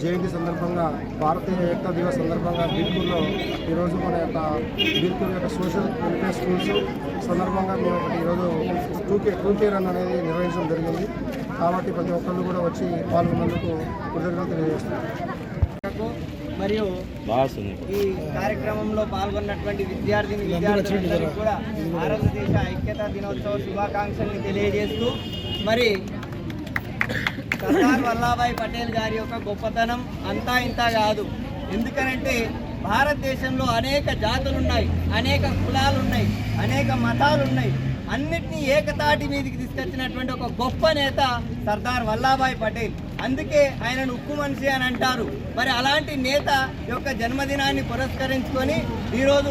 జయంతి సందర్భంగా భారతీయ ఏకతా దివస్ సందర్భంగా బీర్పూర్లో ఈరోజు మన యొక్క బీర్పూర్ యొక్క సోషల్ వెల్ఫేర్ స్కూల్స్ సందర్భంగా మేము ఒకటి ఈరోజు టూకే రన్ అనేది నిర్వహించడం జరిగింది. కాబట్టి ప్రతి ఒక్కళ్ళు కూడా వచ్చి పాల్గొన్నందుకు కృతజ్ఞతలు తెలియజేస్తున్నాం. మరియు ఈ కార్యక్రమంలో పాల్గొన్నటువంటి విద్యార్థులందరికీ కూడా భారతదేశ ఐక్యతా దినోత్సవ శుభాకాంక్షల్ని తెలియజేస్తూ, మరి సర్దార్ వల్లభాయ్ పటేల్ గారి యొక్క గొప్పతనం అంతా ఇంత కాదు. ఎందుకనంటే భారతదేశంలో అనేక జాతులున్నాయి, అనేక కులాలున్నాయి, అనేక మతాలున్నాయి. అన్నిటినీ ఏకతాటి మీదకి తీసుకొచ్చినటువంటి ఒక గొప్ప నేత సర్దార్ వల్లభాయ్ పటేల్. అందుకే ఆయనను ఉక్కు మనిషి అని అంటారు. మరి అలాంటి నేత యొక్క జన్మదినాన్ని పురస్కరించుకొని ఈరోజు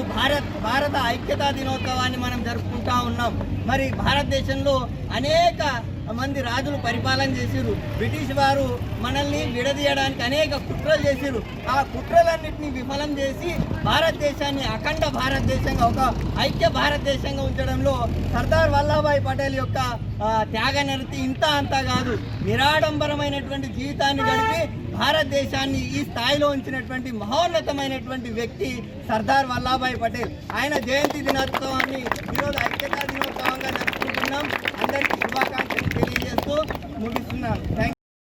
భారత ఐక్యతా దినోత్సవాన్ని మనం జరుపుకుంటా ఉన్నాం. మరి భారతదేశంలో అనేక మంది రాజులు పరిపాలన చేసిరు. బ్రిటిష్ వారు మనల్ని విడదీయడానికి అనేక కుట్రలు చేసిరు. ఆ కుట్రలన్నింటినీ విఫలం చేసి భారతదేశాన్ని అఖండ భారతదేశంగా, ఒక ఐక్య భారతదేశంగా ఉంచడంలో సర్దార్ వల్లభాయ్ పటేల్ యొక్క త్యాగనిరతి ఇంత అంతా కాదు. నిరాడంబరమైనటువంటి జీవితాన్ని గడిపి భారతదేశాన్ని ఈ స్థాయిలో ఉంచినటువంటి మహోన్నతమైనటువంటి వ్యక్తి సర్దార్ వల్లభాయ్ పటేల్. ఆయన జయంతి దినోత్సవాన్ని ఈరోజు ఐక్యతా దినోత్సవంగా జరుపుకుంటున్నాం. అందరికీ శుభాకాంక్షలు తెలియజేస్తూ ముగిస్తున్నాను.